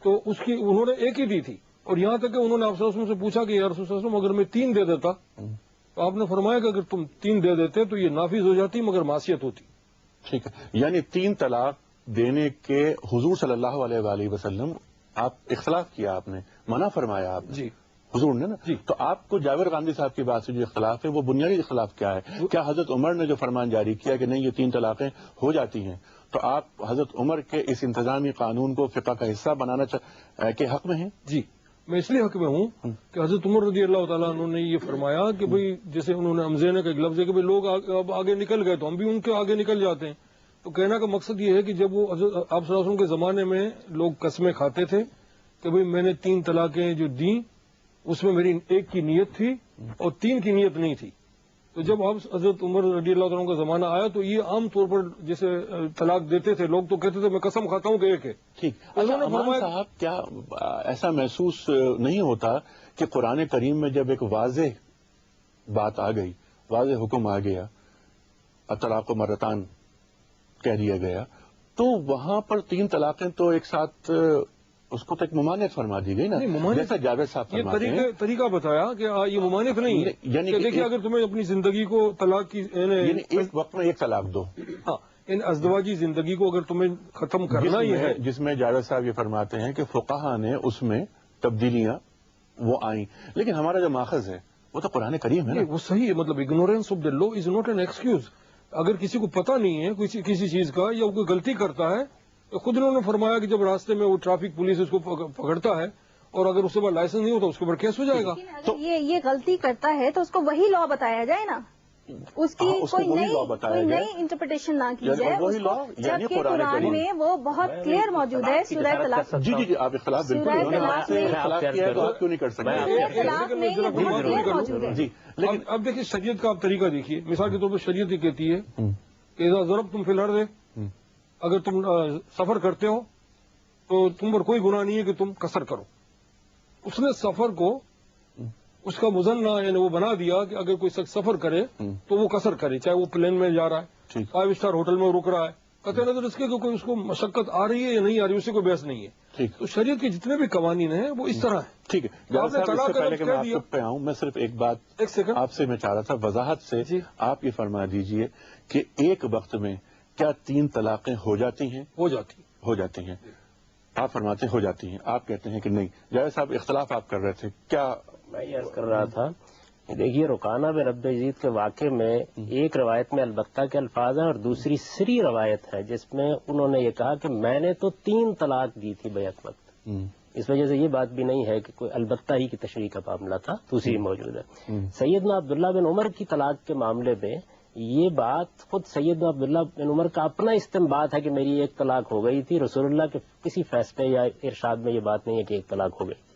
تو اس کی انہوں نے ایک ہی دی تھی، اور یہاں تک کہ انہوں نے آپ صلی اللہ علیہ وسلم سے پوچھا کہ یا رسول صلی اللہ علیہ وسلم اگر میں 3 دے دیتا تو آپ نے فرمایا کہ اگر تم 3 دے دیتے تو یہ نافذ ہو جاتی مگر معصیت ہوتی۔ ٹھیک ہے، یعنی 3 طلاق دینے کے حضور صلی اللہ علیہ وآلہ وسلم آپ اختلاف کیا، آپ نے منع فرمایا آپ نے جی حضور نے نا جی۔ تو آپ کو جاوید گاندھی صاحب کی بات سے جو اختلاف ہے وہ بنیادی اختلاف کیا ہے؟ کیا حضرت عمر نے جو فرمان جاری کیا کہ نہیں یہ 3 طلاقیں ہو جاتی ہیں تو آپ حضرت عمر کے اس انتظامی قانون کو فقہ کا حصہ بنانا کے حق میں ہیں؟ جی، میں اس لیے حق میں ہوں کہ حضرت عمر رضی اللہ تعالیٰ عنہ نے یہ فرمایا کہ بھئی جیسے انہوں نے امزینہ کا ایک لفظ ہے کہ بھئی لوگ اب آگے نکل گئے تو ہم بھی ان کے آگے نکل جاتے ہیں۔ تو کہنا کا مقصد یہ ہے کہ جب وہ حضرت آپ صلی اللہ علیہ وسلم کے زمانے میں لوگ قسمیں کھاتے تھے کہ بھئی میں نے 3 طلاقیں جو دیں اس میں میری ایک کی نیت تھی اور 3 کی نیت نہیں تھی، تو جب آپ حضرت عمر رضی اللہ عنہ کا زمانہ آیا تو یہ عام طور پر جیسے طلاق دیتے تھے لوگ تو کہتے تھے میں قسم کھاتا ہوں کہ ایک ہے۔ ٹھیک، امان صاحب کیا ایسا محسوس نہیں ہوتا کہ قرآن کریم میں جب ایک واضح بات آ گئی، واضح حکم آ گیا، طلاق و مرتان کہہ دیا گیا، تو وہاں پر 3 طلاقیں تو ایک ساتھ اس کو تو ایک ممانعت فرما دی گئی نا، جیسا جاوید صاحب فرماتے ہیں۔ یہ طریقہ بتایا کہ یہ ممانعت نہیں ہے، یعنی دیکھیے اگر تمہیں اپنی زندگی کو طلاق کی یعنی ایک وقت میں 1 طلاق دو، ہاں ان ازدواجی زندگی کو اگر تمہیں ختم کرنا ہی ہے، جس میں جاوید صاحب یہ فرماتے ہیں کہ فقہا نے اس میں تبدیلیاں وہ آئیں، لیکن ہمارا جو ماخذ ہے وہ تو قرآن کریم ہے نا۔ وہ صحیح ہے، مطلب ignorance of the law is not an excuse. اگر کسی کو پتہ نہیں ہے کسی چیز کا یا کوئی غلطی کرتا ہے، خود انہوں نے فرمایا کہ جب راستے میں وہ ٹریفک پولیس اس کو پکڑتا ہے اور اگر اس کے بعد لائسنس نہیں ہوتا اس کے اوپر کیس ہو جائے گا۔ تو یہ غلطی کرتا ہے تو اس کو وہی لا بتایا جائے نا، اس کی کوئی نئی انٹرپریٹیشن نہ کی جائے، جبکہ قرآن میں وہ بہت کلیئر موجود ہے۔ سورہ طلاق، جی جی جی، آپ اختلاف بالکل کیوں نہیں کر سکتے؟ طلاق میں یہ بہت کلیئر موجود ہے۔ جی، لیکن اب دیکھیے شریعت کا آپ طریقہ دیکھیے، مثال کے طور پر شریعت یہ کہتی ہے کہ اذا ضربتم فی الارض، اگر تم سفر کرتے ہو تو تم پر کوئی گناہ نہیں ہے کہ تم قصر کرو۔ اس نے سفر کو اس کا مظنہ یعنی وہ بنا دیا کہ اگر کوئی شخص سفر کرے تو وہ قصر کرے، چاہے وہ پلین میں جا رہا ہے، 5 اسٹار ہوٹل میں رک رہا ہے، قطع نظر اس کے کہ کوئی اس کو مشقت آ رہی ہے یا نہیں آ رہی، اس سے کوئی بحث نہیں ہے۔ تو شریعت کے جتنے بھی قوانین ہیں وہ اس طرح ہیں۔ ٹھیک ہے، پہلے کہ میں آپ پہ آؤں، میں صرف ایک بات آپ سے میں چاہ رہا تھا وضاحت سے آپ یہ فرما دیجئے کہ ایک وقت میں کیا 3 طلاقیں ہو جاتی ہیں؟ ہو جاتی ہیں، آپ فرماتے ہیں ہو جاتی ہیں، آپ کہتے ہیں کہ نہیں۔ جاوید صاحب اختلاف آپ کر رہے تھے، کیا؟ میں یہ عرض کر رہا تھا کہ دیکھیے رکانہ بن عبد یزید کے واقعے میں ایک روایت میں البتہ کے الفاظ ہیں اور دوسری سری روایت ہے جس میں انہوں نے یہ کہا کہ میں نے تو 3 طلاق دی تھی بیک وقت۔ اس وجہ سے یہ بات بھی نہیں ہے کہ کوئی البتہ ہی کی تشریح کا معاملہ تھا، دوسری موجود ہے۔ سیدنا عبداللہ بن عمر کی طلاق کے معاملے میں یہ بات خود سیدنا عبداللہ بن عمر کا اپنا استنباط ہے کہ میری 1 طلاق ہو گئی تھی، رسول اللہ کے کسی فیصلے یا ارشاد میں یہ بات نہیں ہے کہ 1 طلاق ہو گئی تھی،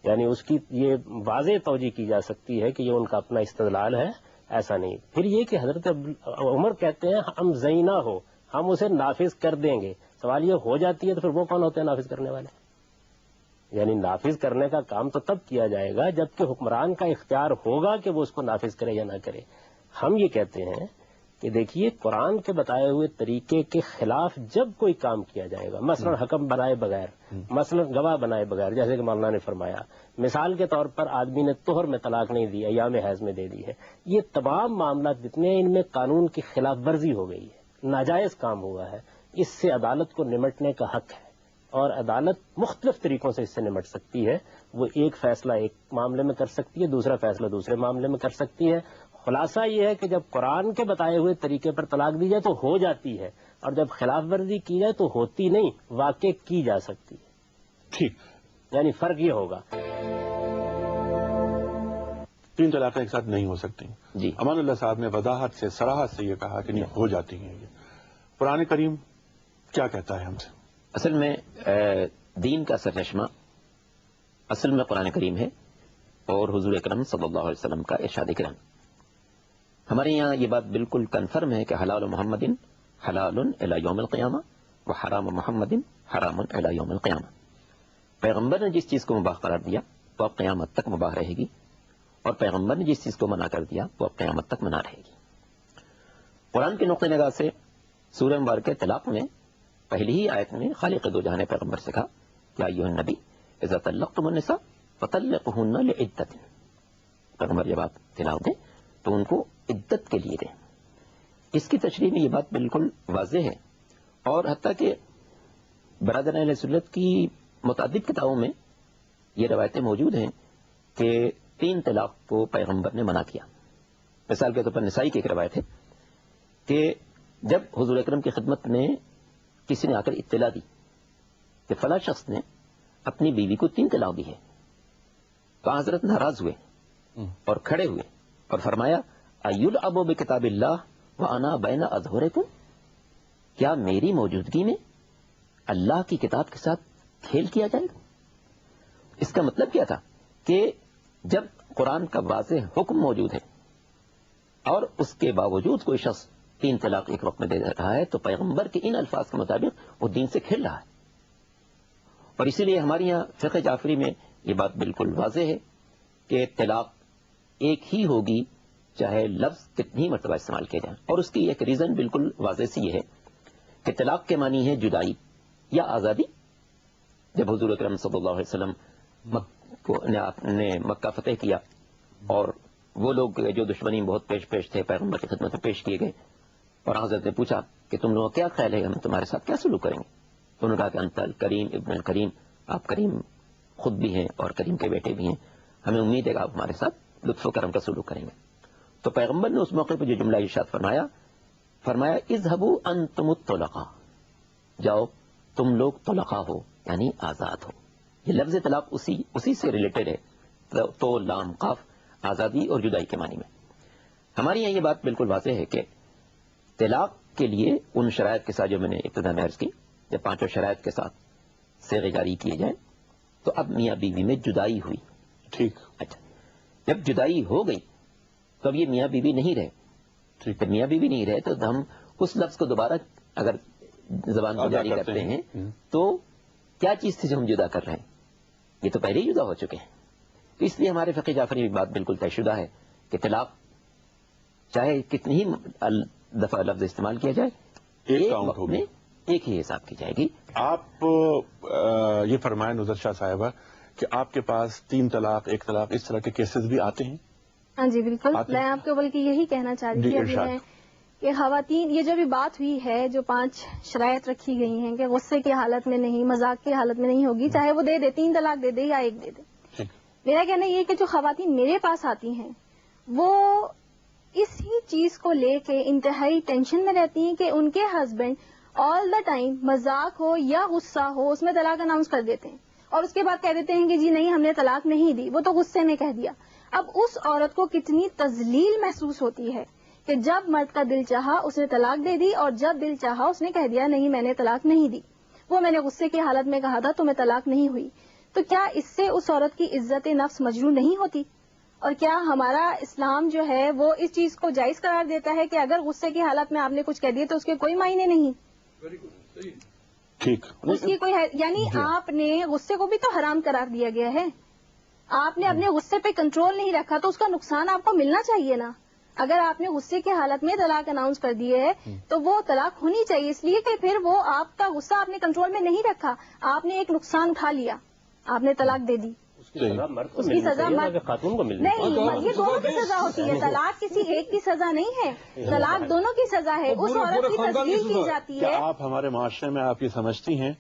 یعنی اس کی یہ واضح توجیہ کی جا سکتی ہے کہ یہ ان کا اپنا استدلال ہے، ایسا نہیں۔ پھر یہ کہ حضرت عمر کہتے ہیں ہم زینا ہو، ہم اسے نافذ کر دیں گے، سوال یہ ہو جاتی ہے تو پھر وہ کون ہوتے ہیں نافذ کرنے والے؟ یعنی نافذ کرنے کا کام تو تب کیا جائے گا جبکہ حکمران کا اختیار ہوگا کہ وہ اس کو نافذ کرے یا نہ کرے۔ ہم یہ کہتے ہیں کہ دیکھیے قرآن کے بتائے ہوئے طریقے کے خلاف جب کوئی کام کیا جائے گا، مثلا حکم بنائے بغیر، مثلا گواہ بنائے بغیر، جیسے کہ مولانا نے فرمایا، مثال کے طور پر آدمی نے طہر میں طلاق نہیں دی، ایام حیض میں دے دی ہے، یہ تمام معاملات جتنے ان میں قانون کی خلاف ورزی ہو گئی ہے، ناجائز کام ہوا ہے، اس سے عدالت کو نمٹنے کا حق ہے اور عدالت مختلف طریقوں سے اس سے نمٹ سکتی ہے. وہ ایک فیصلہ ایک معاملے میں کر سکتی ہے, دوسرا فیصلہ دوسرے معاملے میں کر سکتی ہے. خلاصہ یہ ہے کہ جب قرآن کے بتائے ہوئے طریقے پر طلاق دی جائے تو ہو جاتی ہے, اور جب خلاف ورزی کی جائے تو ہوتی نہیں, واقع کی جا سکتی ہے. ٹھیک, یعنی فرق یہ ہوگا. 3 طلاقیں ایک ساتھ نہیں ہو سکتی. جی, امان اللہ صاحب نے وضاحت سے صراحت سے یہ کہا کہ نہیں ہو جاتی ہیں. یہ قرآن کریم کیا کہتا ہے ہم سے؟ اصل میں دین کا سرچشمہ اصل میں قرآن کریم ہے اور حضور اکرم صلی اللہ علیہ وسلم کا ارشاد کرام. ہمارے یہاں یہ بات بالکل کنفرم ہے کہ حلال محمد حلال الی یوم القیامہ و حرام محمد حرام الی یوم القیامہ. پیغمبر نے جس چیز کو مباح قرار دیا وہ اب قیامت تک مباح رہے گی, اور پیغمبر نے جس چیز کو منع کر دیا وہ اب قیامت تک منع رہے گی. قرآن کے نقطۂ نگاہ سے سورہ مبارکہ طلاق میں پہلی ہی آیت میں خالق دو جہان پیغمبر سے کہا کہ ایھا النبی اذا طلقتم النساء فطلقوهن لعدت. پیغمبر جب آپ طلاق دیں تو ان کو عدت کے لیے دیں. اس کی تشریح میں یہ بات بالکل واضح ہے, اور حتیٰ کہ برادران اہل سنت کی متعدد کتابوں میں یہ روایتیں موجود ہیں کہ 3 طلاق کو پیغمبر نے منع کیا. مثال کے طور پر نسائی کی ایک روایت ہے کہ جب حضور اکرم کی خدمت میں کسی نے آ کر اطلاع دی کہ فلاں شخص نے اپنی بیوی کو 3 طلاق دی ہے, تو حضرت ناراض ہوئے اور کھڑے ہوئے اور فرمایا ایلعب بکتاب اللہ وانا بین اظہرکم, کیا میری موجودگی میں اللہ کی کتاب کے ساتھ کھیل کیا جائے گا؟ اس کا مطلب کیا تھا کہ جب قرآن کا واضح حکم موجود ہے اور اس کے باوجود کوئی شخص 3 طلاق ایک وقت میں دے رہا ہے تو پیغمبر کے ان الفاظ کے مطابق وہ دین سے کھیل رہا ہے. اور اسی لیے ہمارے یہاں فقہ جعفری میں یہ بات بالکل واضح ہے کہ طلاق ایک ہی ہوگی چاہے لفظ کتنی مرتبہ استعمال کیا جائے. اور اس کی ایک ریزن بالکل واضح سی یہ ہے کہ طلاق کے معنی ہے جدائی یا آزادی. جب حضور اکرم صلی اللہ علیہ وسلم نے مکہ فتح کیا اور وہ لوگ جو دشمنی بہت پیش تھے پیغمبر کی خدمت میں پیش کیے گئے, اور حضرت نے پوچھا کہ تم لوگوں کا کیا خیال ہے, ہم تمہارے ساتھ کیا سلوک کریں گے؟ تو انہوں نے کہا کہ انت الکریم ابن الکریم, آپ کریم خود بھی ہیں اور کریم کے بیٹے بھی ہیں, ہمیں امید ہے کہ آپ ہمارے ساتھ لطف و کرم کا سلوک کریں گے. تو پیغمبر نے اس موقع پہ جو جملہ ارشاد فرمایا اذهبوا انتم الطلقاء, جاؤ تم لوگ طلقاء ہو یعنی آزاد ہو. یہ لفظ طلاق اسی سے ریلیٹڈ ہے, تو لام قاف آزادی اور جدائی کے معنی میں. ہمارے یہاں یہ بات بالکل واضح ہے کہ طلاق کے لیے ان شرائط کے ساتھ جو میں نے ابتدا میں عرض کی, جب 5 شرائط کے ساتھ صیغے جاری کیے جائیں تو اب میاں بیوی میں جدائی ہوئی. ٹھیک, اچھا, جب جدائی ہو گئی تو اب یہ میاں بیوی نہیں رہے. جب میاں بیوی نہیں رہے تو ہم اس لفظ کو دوبارہ اگر زبان کو جاری کرتے ہیں تو کیا چیز تھی جو ہم جدا کر رہے ہیں؟ یہ تو پہلے ہی جدا ہو چکے ہیں. تو اس لیے ہمارے فقہ جعفری میں بات بالکل طے شدہ ہے کہ طلاق چاہے کتنی ہی دفعہ لفظ استعمال کیا جائے ایک وقت میں ایک ہی حساب کی جائے گی. آپ یہ فرمائیں نظر شاہ صاحبہ کہ آپ کے پاس 3 طلاق 1 طلاق اس طرح کے کیسز بھی آتے ہیں؟ ہاں جی بالکل, میں آپ کو بلکہ یہی کہنا چاہ رہی تھی کہ خواتین یہ جو بھی بات ہوئی ہے, جو 5 شرائط رکھی گئی ہیں کہ غصے کی حالت میں نہیں, مذاق کی حالت میں نہیں ہوگی, چاہے وہ دے 3 طلاق دے دے یا 1 دے دے. میرا کہنا یہ کہ جو خواتین میرے پاس آتی ہیں وہ اسی چیز کو لے کے انتہائی ٹینشن میں رہتی ہیں کہ ان کے ہسبینڈ آل دا ٹائم مذاق ہو یا غصہ ہو اس میں طلاق اناؤنس کر دیتے ہیں, اور اس کے بعد کہہ دیتے ہیں کہ جی نہیں ہم نے طلاق نہیں دی, وہ تو غصے میں کہہ دیا. اب اس عورت کو کتنی تذلیل محسوس ہوتی ہے کہ جب مرد کا دل چاہا اس نے طلاق دے دی, اور جب دل چاہا اس نے کہہ دیا نہیں میں نے طلاق نہیں دی, وہ میں نے غصے کی حالت میں کہا تھا تو میں طلاق نہیں ہوئی. تو کیا اس سے اس عورت کی عزت نفس مجروح نہیں ہوتی؟ اور کیا ہمارا اسلام جو ہے وہ اس چیز کو جائز قرار دیتا ہے کہ اگر غصے کی حالت میں آپ نے کچھ کہہ دیا تو اس کے کوئی معنی نہیں؟ ٹھیک, اس کی کوئی یعنی آپ نے غصے کو بھی تو حرام قرار دیا گیا ہے. آپ نے اپنے غصے پہ کنٹرول نہیں رکھا تو اس کا نقصان آپ کو ملنا چاہیے نا. اگر آپ نے غصے کی حالت میں طلاق اناؤنس کر دی ہے تو وہ طلاق ہونی چاہیے, اس لیے کہ پھر وہ آپ کا غصہ آپ نے کنٹرول میں نہیں رکھا, آپ نے ایک نقصان اٹھا لیا, آپ نے طلاق دے دی. اس کی سزا خاتون کو ملنی نہیں, یہ دونوں کی سزا ہوتی ہے. طلاق کسی ایک کی سزا نہیں ہے, طلاق دونوں کی سزا ہے. اس عورت کی تذلیل کی جاتی ہے. آپ ہمارے معاشرے میں آپ یہ سمجھتی ہیں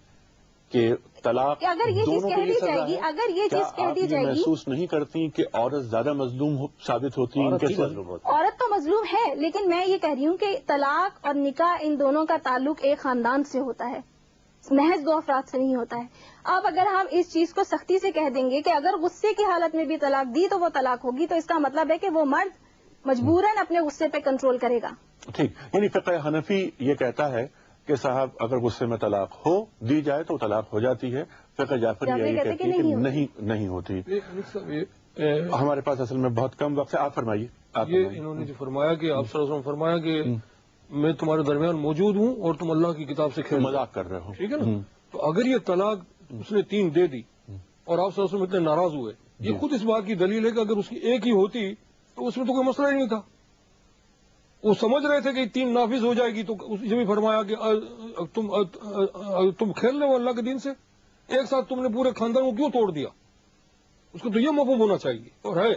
کہ طلاق اگر یہ چیز کہہ دی جائے گی، اگر یہ چیز کہہ دی جائے گی، محسوس نہیں کرتی کہ عورت زیادہ مظلوم ثابت ہوتی ہے؟ عورت تو مظلوم ہے، لیکن میں یہ کہہ رہی ہوں کہ طلاق اور نکاح ان دونوں کا تعلق ایک خاندان سے ہوتا ہے، محض دو افراد سے نہیں ہوتا ہے۔ اب اگر ہم اس چیز کو سختی سے کہہ دیں گے کہ اگر غصے کی حالت میں بھی طلاق دی تو وہ طلاق ہوگی، تو اس کا مطلب ہے کہ وہ مرد مجبوراً اپنے غصے پہ کنٹرول کرے گا۔ ٹھیک، یعنی فقہ حنفی یہ کہتا ہے کہ صاحب اگر غصے میں طلاق ہو دی جائے تو طلاق ہو جاتی ہے، فقہ جعفری یہ کہتی ہے کہ نہیں ہوتی۔ ہمارے پاس اصل میں بہت کم وقت ہے، آپ فرمائیے۔ یہ انہوں نے جو فرمایا کہ آپ صلی اللہ علیہ وسلم فرمایا کہ میں تمہارے درمیان موجود ہوں اور تم اللہ کی کتاب سے کھیل مذاق کر رہے ہو، ٹھیک ہے نا؟ تو اگر یہ طلاق اس نے 3 دے دی اور آپ صلی اللہ علیہ وسلم اتنے ناراض ہوئے، یہ خود اس بات کی دلیل ہے کہ اگر اس کی ایک ہی ہوتی تو اس میں تو کوئی مسئلہ ہی نہیں تھا۔ وہ سمجھ رہے تھے کہ 3 نافذ ہو جائے گی، تو یہ بھی فرمایا کہ تم کھیل رہے ہو اللہ کے دین سے، ایک ساتھ تم نے پورے خاندان کو کیوں توڑ دیا؟ اس کو تو یہ مفہوم ہونا چاہیے، اور ہے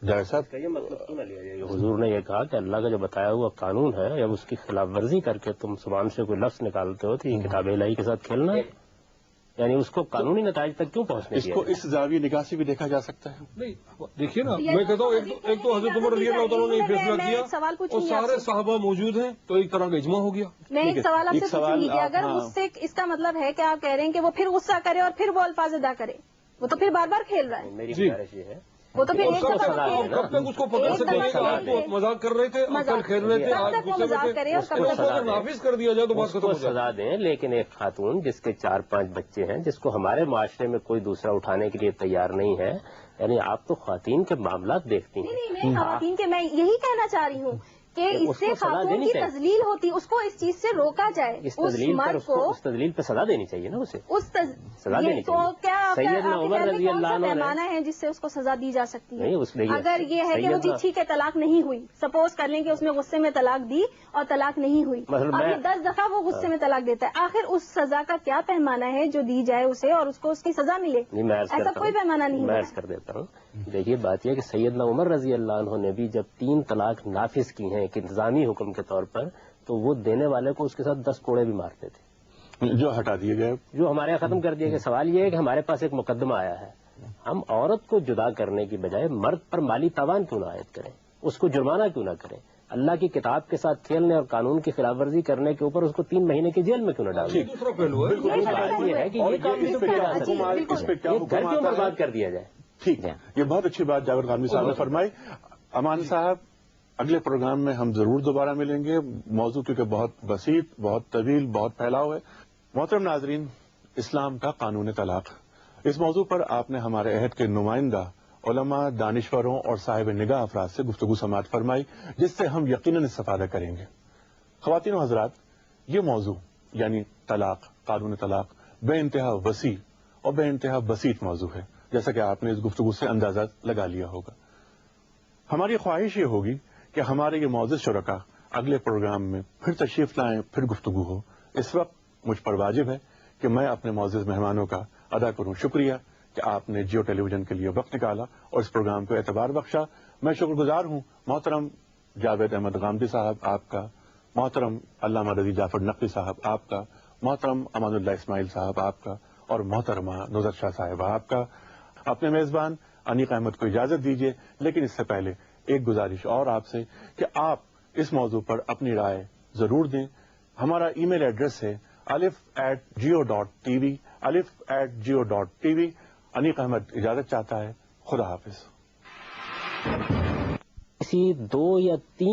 کا یہ مطلب کیوں نہ لیا جائے؟ حضور نے یہ کہا کہ اللہ کا جو بتایا ہوا قانون ہے، جب اس کی خلاف ورزی کر کے تم زبان سے کوئی لفظ نکالتے ہو تو یہ کتاب الہی کے ساتھ کھیلنا ہے، یعنی اس کو قانونی نتائج تک کیوں پہنچنے اس کو اس زاویہ نگاہ سے بھی دیکھا جا سکتا ہے؟ نہیں، دیکھیے نا، میں کہتا ہوں ایک تو حضرت عمر رضی اللہ تعالیٰ نے یہ فیصلہ کیا اور سارے صحابہ موجود ہیں تو ایک طرح کا اجماع ہو گیا۔ میں ایک سوال آپ سے پوچھوں گی کہ اگر غصے، اس کا مطلب ہے کہ آپ کہہ رہے ہیں کہ وہ پھر غصہ کرے اور پھر وہ الفاظ ادا کرے، وہ تو پھر بار بار کھیل رہا ہے۔ میری گزارش یہ ہے وہ تو پھر ایک کب تک اس کو پکڑ سکتے ہیں کہ آپ تو مذاق کر رہے تھے، کل کھیل رہے تھے، آج غصے میں تھے، نافذ کر دیا جائے تو بات ختم ہو جائے۔ سزا دیں، لیکن ایک خاتون جس کے 4-5 بچے ہیں، جس کو ہمارے معاشرے میں کوئی دوسرا اٹھانے کے لیے تیار نہیں ہے، یعنی آپ تو خواتین کے معاملات دیکھتی ہیں۔ نہیں، میں خواتین کے، میں یہی کہنا چاہ رہی ہوں کہ اس سے خاتون کی تذلیل ہوتی، اس کو اس چیز سے روکا جائے، اس تذلیل پہ سزا دینی چاہیے نا اسے، سزا دینی چاہیے۔ کیا سیدنا عمر رضی اللہ عنہ پیمانہ ہے جس سے اس کو سزا دی جا سکتی ہے؟ نہیں، اگر یہ ہے کہ وہ جی ٹھیک ہے طلاق نہیں ہوئی، سپوز کر لیں کہ اس نے غصے میں طلاق دی اور طلاق نہیں ہوئی، ابھی 10 دفعہ وہ غصے میں طلاق دیتا ہے، آخر اس سزا کا کیا پیمانہ ہے جو دی جائے اسے اور اس کو اس کی سزا ملے؟ ایسا کوئی پیمانہ نہیں ہے۔ میں عرض کر دیتا ہوں، دیکھیے بات یہ کہ سیدنا عمر رضی اللہ عنہ نے بھی جب 3 طلاق نافذ کی ہیں ایک انتظامی حکم کے طور پر، تو وہ دینے والے کو اس کے ساتھ 10 کوڑے بھی مارتے تھے، جو ہٹا دیے گئے، جو ہمارے یہاں ختم کر دیا گیا۔ سوال یہ ہے کہ ہمارے پاس ایک مقدمہ آیا ہے، ہم عورت کو جدا کرنے کی بجائے مرد پر مالی تاوان کیوں نہ عائد کریں، اس کو جرمانہ کیوں نہ کریں، اللہ کی کتاب کے ساتھ کھیلنے اور قانون کی خلاف ورزی کرنے کے اوپر اس کو 3 مہینے کی جیل میں کیوں نہ ڈالیں؟ دوسرا پہلو ہے، بات یہ ہے کہ یہ کام گھر کیوں برباد کر دیا جائے؟ ٹھیک ہے، یہ بہت اچھی بات جاوید غانوی صاحب نے فرمائی۔ امان صاحب، اگلے پروگرام میں ہم ضرور دوبارہ ملیں گے، موضوع کیونکہ بہت بسیط، بہت طویل، بہت پھیلاؤ ہے۔ محترم ناظرین، اسلام کا قانون طلاق، اس موضوع پر آپ نے ہمارے عہد کے نمائندہ علماء، دانشوروں اور صاحب نگاہ افراد سے گفتگو سماعت فرمائی، جس سے ہم یقیناً استفادہ کریں گے۔ خواتین و حضرات، یہ موضوع یعنی طلاق، قانون طلاق بے انتہا وسیع اور بے انتہا بسیط موضوع ہے، جیسا کہ آپ نے اس گفتگو سے اندازہ لگا لیا ہوگا۔ ہماری خواہش یہ ہوگی کہ ہمارے یہ معزز شرکا اگلے پروگرام میں پھر تشریف لائیں، پھر گفتگو ہو۔ اس وقت مجھ پر واجب ہے کہ میں اپنے معزز مہمانوں کا ادا کروں شکریہ کہ آپ نے جیو ٹیلی ویژن کے لیے وقت نکالا اور اس پروگرام کو اعتبار بخشا۔ میں شکر گزار ہوں محترم جاوید احمد غامدی صاحب آپ کا، محترم علامہ رضی جعفر نقوی صاحب آپ کا، محترم امان اللہ اسماعیل صاحب آپ کا، اور محترمہ نظر شاہ صاحبہ آپ کا۔ اپنے میزبان انیق احمد کو اجازت دیجیے، لیکن اس سے پہلے ایک گزارش اور آپ سے کہ آپ اس موضوع پر اپنی رائے ضرور دیں۔ ہمارا ای میل ایڈریس ہے alif@geo.tv، alif@geo.tv۔ انیق احمد اجازت چاہتا ہے، خدا حافظ۔ کسی 2 یا 3